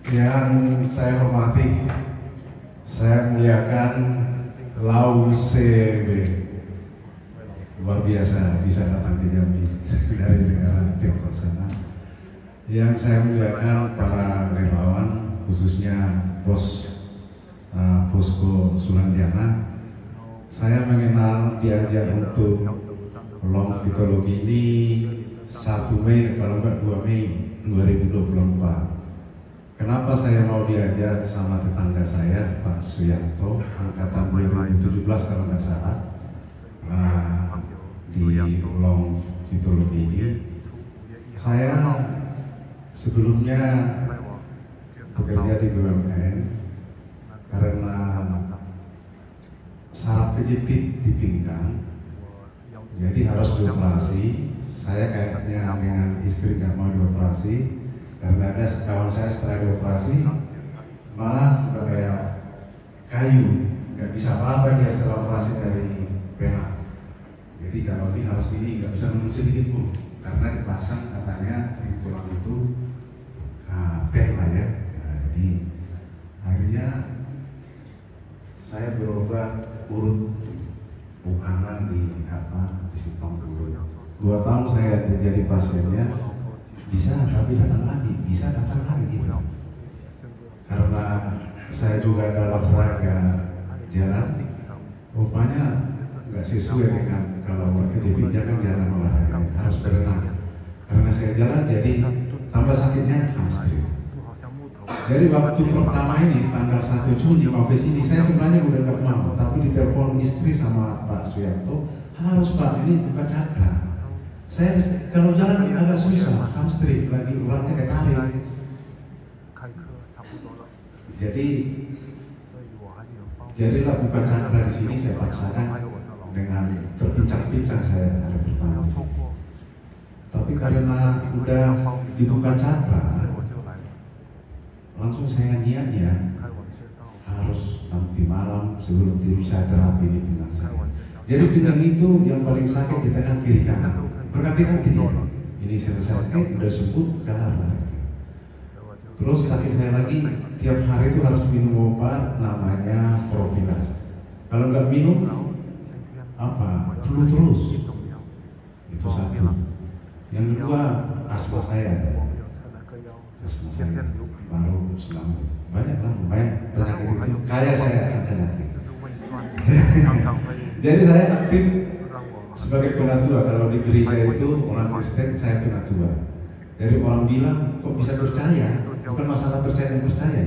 Yang saya hormati, saya muliakan Lau CB, luar biasa bisa datang ke Jambi dari negara Tiongkok sana. Yang saya muliakan para relawan, khususnya Posko Sulanjana. Saya mengenal diajak untuk long fitologi ini 1 Mei kalau enggak 2 Mei 2024. Kenapa saya mau diajak sama tetangga saya, Pak Suyanto, angkatan 2017 kalau nggak salah, di long fitologi ini. Saya sebelumnya bekerja di BUMN karena saraf kejepit di pinggang, jadi harus dioperasi. Saya kayaknya dengan istri nggak mau dioperasi. Karena ada kawan saya setelah dioperasi malah udah kayak kayu, nggak bisa apa-apa dia setelah operasi dari PH. Jadi kalau ini harus ini nggak bisa nunggu sedikit pun karena dipasang katanya di tulang itu pen lah ya. Jadi akhirnya saya berobat urut bukanan di Sintong dulu. 2 tahun saya menjadi pasiennya. Bisa tapi datang lagi, bisa datang lagi gitu. Karena saya juga dalam olahraga jalan, rupanya nggak sesuai dengan kalau kejepit jangan jalan olahraga, harus berenang. Karena saya jalan jadi tambah sakitnya hamstring. Jadi waktu pertama ini tanggal 1 Juni mau ke sini, saya sebenarnya udah nggak mau, tapi ditelepon istri sama Pak Suyanto, harus Pak ini buka cakra. Saya kalau jalan agak susah, hamstring lagi uratnya ketarik. Jadilah buka cakra di sini saya paksakan dengan terpincang-pincang saya hari pertama. Tapi karena udah dibuka cakra, langsung saya niatnya harus nanti malam sebelum tidur saya terapi di pinggang saya. Jadi pinggang itu yang paling sakit di tangan kiri kanan. Berarti kan gitu. Ini selesai, udah sembuh, udah lama. Terus sakit saya lagi, tiap hari itu harus minum obat namanya Propilas. Kalau nggak minum, flu terus. Itu satu. Yang kedua, asma saya. Asma saya baru selama banyak penyakit itu. Kaya saya akan penyakit. Jadi saya aktif sebagai penatua. Kalau di gereja itu orang Kristen saya penatua. Jadi orang bilang kok bisa percaya? Bukan masalah percaya dan percaya.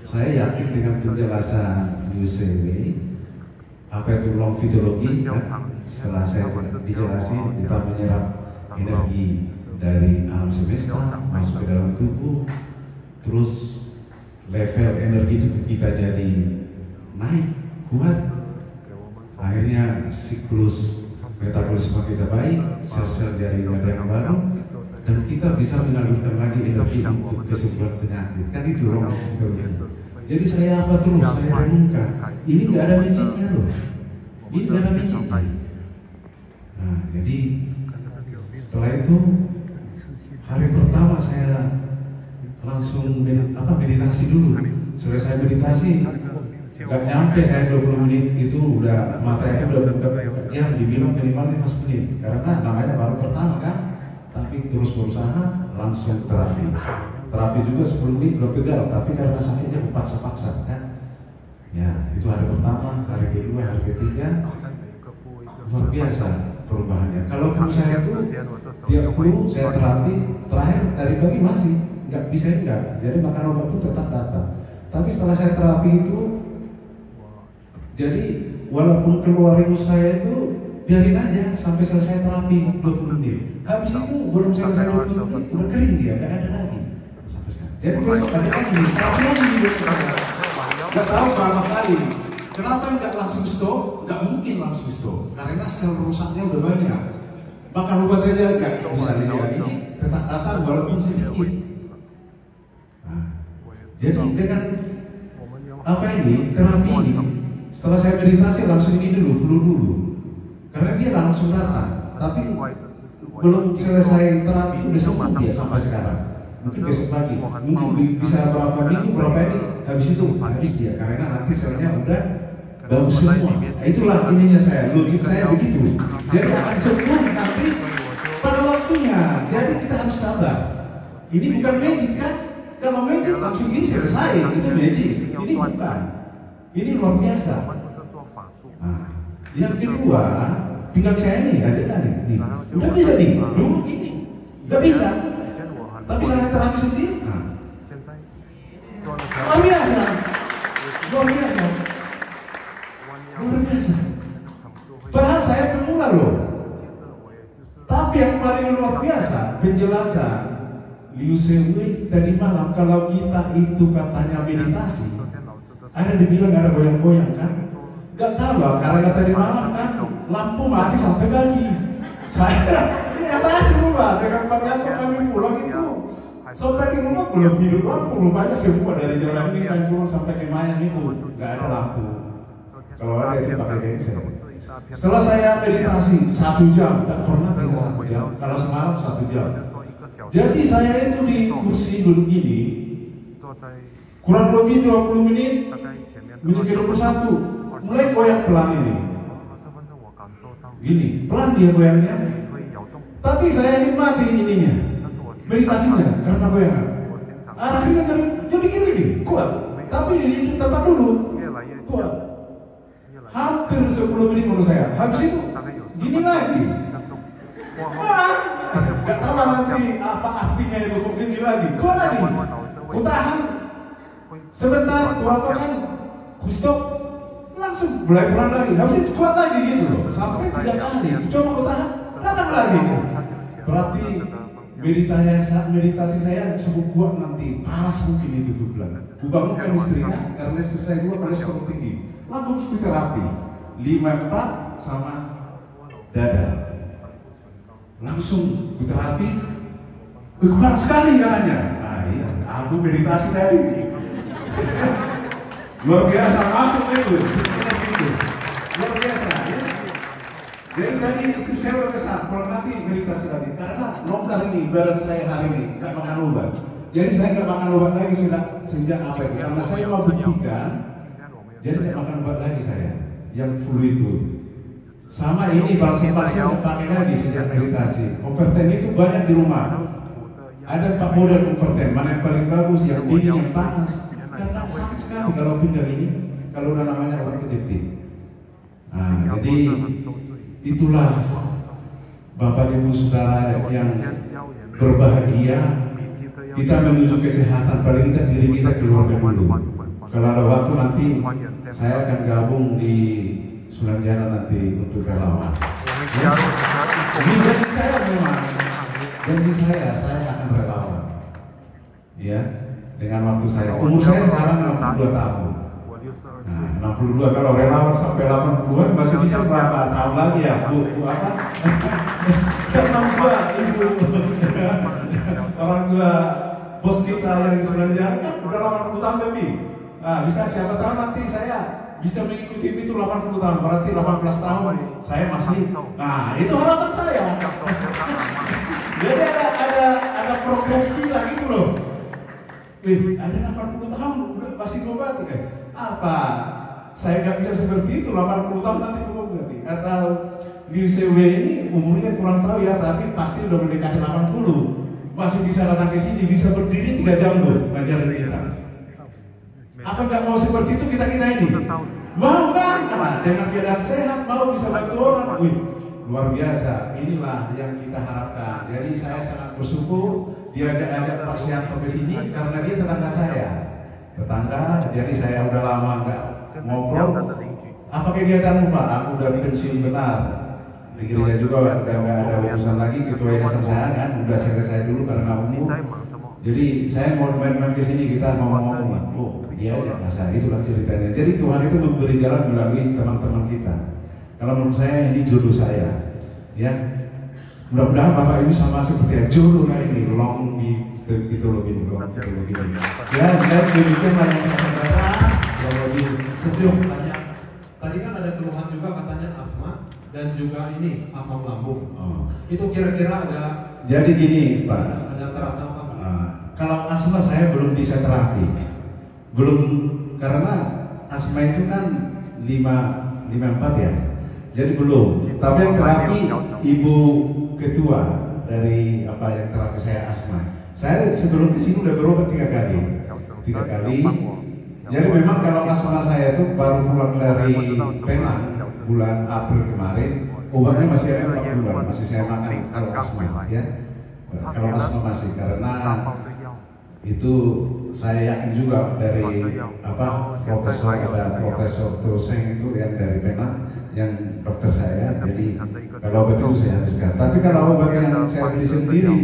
Saya yakin dengan penjelasan UCW apa itu long fitologi. Setelah saya dijelasin kita menyerap energi dari alam semesta masuk ke dalam tubuh, terus level energi tubuh kita jadi naik kuat. Akhirnya siklus metabolisme kita baik, sel-sel jaringan yang baru, dan kita bisa menyalurkan lagi energi untuk kesembuhan penyakit. Kan itu long fitologi. Jadi saya apa terus? Saya renungkan. Ini nggak ada magicnya loh. Ini nggak ada magicnya. Nah, jadi setelah itu hari pertama saya langsung meditasi dulu. Selesai meditasi, nggak nyampe saya 20 menit itu udah mata itu udah buka jam, dibilang minimal 15 menit karena namanya baru pertama kan. Tapi terus berusaha langsung terapi juga 10 menit belum gagal, tapi karena sakitnya paksa kan. Ya itu hari pertama, hari kedua, hari ketiga luar biasa perubahannya. Kalau flu saya itu tiap flu saya terapi, terakhir dari pagi masih nggak bisa jadi makan obat itu tetap datang. Tapi setelah saya terapi itu, jadi walaupun keluar rindu saya itu biarin aja sampai selesai terapi 20 menit. Habis itu belum selesai 20 menit udah kering dia, nggak ada lagi. Sampai sekarang. Jadi besok ada lagi, terapi lagi besok. Nggak tahu berapa kali. Kenapa nggak langsung stop? Nggak mungkin langsung stop, karena sel rusaknya udah banyak. Makan obat aja nggak bisa lihat ini tetap datang walaupun sedikit. Nah, jadi dengan terapi ini, setelah saya meditasi langsung ini dulu, flu dulu. Karena dia langsung datang, tapi belum selesai terapi udah sembuh dia sampai sekarang. mungkin besok pagi, mungkin bisa berapa minggu, berapa ini, habis itu habis dia, karena nanti selnya udah bagus semua. Nah, itulah ininya saya, logik saya begitu. Jadi akan sembuh nanti pada waktunya. Jadi kita harus sabar. Ini bukan magic kan? Kalau magic langsung ini selesai, itu magic. Ini bukan. Ini luar biasa. Nah, yang kedua, pinggang saya nih, ada nih. Udah bisa nih, dulu ini, nggak bisa. Tapi saya terapi sendiri. Nah. Luar biasa, luar biasa, luar biasa. Padahal saya pemula loh. Tapi yang paling luar biasa penjelasan Liu Sewei tadi malam, kalau kita itu katanya meditasi, ada dibilang ada goyang-goyang kan? Gak tahu lah, karena tadi malam kan lampu mati sampai pagi. Saya di rumah dengan pakaian kami pulang itu sampai di rumah belum hidup lampu, rupanya semua dari jalan ini kan pulang sampai ke Mayang itu gak ada lampu. Kalau ada itu pakai genset. Setelah saya meditasi 1 jam, tak pernah bisa 1 jam. Kalau semalam 1 jam. Jadi saya itu di kursi duduk ini kurang lebih 20 menit, menit ke-21 mulai goyang pelan ini. Gini, pelan dia goyangnya. Tapi saya nikmati ininya, meditasinya karena goyangan. Akhirnya jadi gini, kuat. Tapi di tempat duduk kuat. Hampir 10 menit menurut saya. Habis itu gini lagi. Gak tahu nanti apa artinya itu kok gini lagi. Kuat lagi. Ku tahan sebentar, ku apa kan, ku stop, langsung mulai pelan lagi. Habis itu kuat lagi gitu loh. Sampai 3 kali. Coba ku tahan, datang lagi. Berarti meditasi saya cukup kuat nanti. Panas mungkin itu ku bilang. Ku bangunkan istrinya karena istri saya dua kolesterol tinggi. Langsung ku terapi 54 sama dada. Langsung ku terapi. Kuat sekali katanya. Nah iya, aku meditasi tadi. Luar biasa masuk itu. Luar biasa ya. Jadi tadi istri saya udah kesal, kalau nanti meditasi tadi karena longgar ini badan saya hari ini nggak makan obat. Jadi saya nggak makan obat lagi sejak apa itu? Karena saya mau buktikan. Jadi nggak makan obat lagi saya, yang full itu. Sama ini balsam-balsam pakai lagi sejak meditasi. Konverten itu banyak di rumah. Ada 4 model konverten, mana yang paling bagus, yang dingin, yang panas. Karena sakit sekali kalau pinggang ini, kalau udah namanya orang kejepit. Nah, jadi itulah Bapak Ibu Saudara yang berbahagia. Kita menuju kesehatan, paling tidak diri kita keluarga dulu. Kalau ada waktu nanti saya akan gabung di Sulanjana nanti untuk relawan. Ya. Ini janji saya memang, janji saya akan relawan. Ya, dengan waktu saya. Umur saya sekarang 62 tahun. Nah, 62 kalau relawan sampai 80-an masih bisa berapa tahun lagi ya? Bu apa? 62 ibu. Orang tua bos kita yang di Sulanjana kan udah 80 tahun lebih. Nah, bisa siapa tahu nanti saya bisa mengikuti itu 80 tahun, berarti 18 tahun saya masih. Nah, itu harapan saya. Jadi ada progres kita gitu loh. Ada 80 tahun udah masih ngobati kan? Apa? Saya nggak bisa seperti itu 80 tahun nanti ngobati. Atau Liu Sewei ini umurnya kurang tahu ya, tapi pasti udah mendekati 80. Masih bisa datang ke sini, bisa berdiri 3 jam tuh ngajarin kita. Apa nggak mau seperti itu kita ini? Mau kan? Nah, dengan keadaan sehat mau bisa bantu orang. Wih, luar biasa. Inilah yang kita harapkan. Jadi saya sangat bersyukur diajak-ajak Pak Sianto ke sini karena dia tetangga saya. Tetangga, jadi saya udah lama nggak ngobrol. Apa kegiatanmu Pak? Aku udah pensiun benar. Di gereja juga udah nggak ada urusan lagi, ketua yayasan saya kan udah selesai dulu karena umur. Jadi saya mau main-main ke sini, kita ngomong-ngomong. Oh, dia aja rasa itulah ceritanya. Jadi Tuhan itu memberi jalan melalui teman-teman kita. Kalau menurut saya ini jodoh saya. Ya. Mudah-mudahan Bapak Ibu sama seperti jodoh lah ini, long di mitologi. Ya, dan demikian banyak saudara yang lebih sesuai tanya. Tadi kan ada keluhan juga katanya asma dan juga ini asam lambung. Itu kira-kira ada. Jadi gini Pak. Ada terasa apa? Kalau asma saya belum bisa terapi, belum, karena asma itu kan 54 ya, jadi belum. Tapi yang terapi ibu ketua dari yang terapi saya asma. Saya sebelum di sini udah berobat 3 kali. Jadi memang kalau asma saya itu baru pulang dari Penang bulan April kemarin, obatnya masih ada 4 bulan, masih saya makan kalau asma ya. Kalau asma masih, karena itu saya yakin juga dari Profesor Toseng itu yang dari Penang, yang dokter saya. Jadi kalau obat itu saya habiskan. Tapi kalau obat yang saya beli sendiri,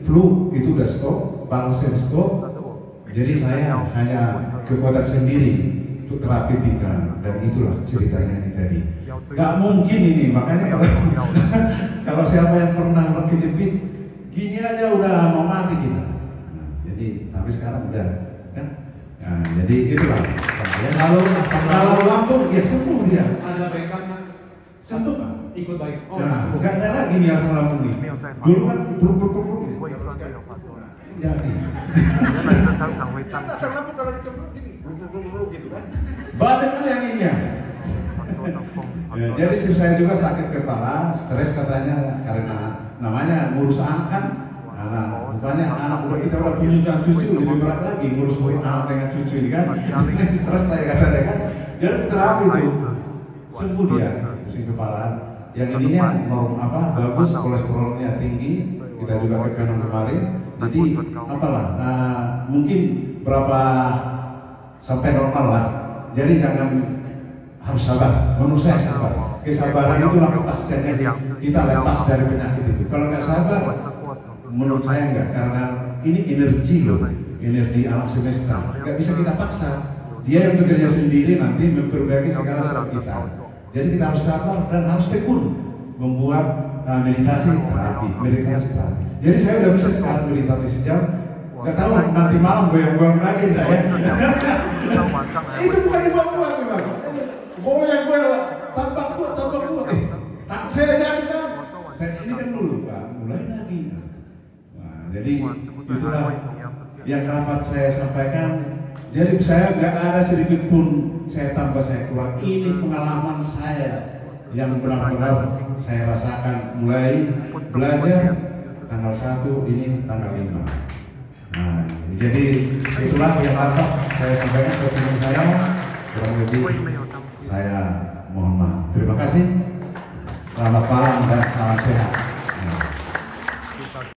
flu itu udah stop, balsem stop. Jadi saya hanya kekuatan sendiri untuk terapi pinggang, dan itulah ceritanya ini tadi. Gak mungkin ini, makanya kalau siapa yang pernah kejepit, gini aja udah mau mati kita. Jadi tapi sekarang udah kan, nah, jadi itulah. Kalau Lampung ya sembuh dia. Ada backup kan? Sembuh Pak. Ikut baik. Oh, nah, nggak ada lagi nih asam lambung nih. Dulu kan jadi. Asam lambung kalau dikepung gini, gitu kan. Banyak kan yang ini ya. Ya, jadi istri saya juga sakit kepala, stres katanya karena namanya ngurus anak kan. Nah, rupanya anak kita udah punya cucu, lebih berat lagi ngurus anak dengan cucu ini kan. Stres saya katanya kan. Jadi terapi itu sembuh dia pusing kepala. Yang ininya bagus, kolesterolnya tinggi. Kita juga ke kanan kemarin. Jadi mungkin berapa sampai normal lah. Jadi jangan, harus sabar. Menurut saya sabar. Kesabaran itu lepaskannya kita lepas dari penyakit itu. Kalau nggak sabar, menurut saya enggak, karena ini energi loh, energi alam semesta, nggak bisa kita paksa. Dia yang bekerja sendiri nanti memperbaiki segala sesuatu kita. Jadi kita harus sabar dan harus tekun membuat meditasi terapi. Jadi saya udah bisa sekarang meditasi sejam. Nggak tahu nanti malam goyang-goyang lagi enggak ya? Itu bukan dibuat-buat memang. Goyang-goyang lah, tambah kuat. Tak saya jadi kan. Ini kan dulu Pak, mulai lagi. Jadi itulah yang dapat saya sampaikan. Jadi saya nggak ada sedikit pun saya tambah, saya kurang. Ini pengalaman saya yang benar-benar saya rasakan mulai belajar tanggal 1 ini tanggal 5. Nah, jadi itulah yang dapat saya sampaikan ke sini saya. Kurang lebih saya mohon maaf. Terima kasih. Selamat malam dan salam sehat.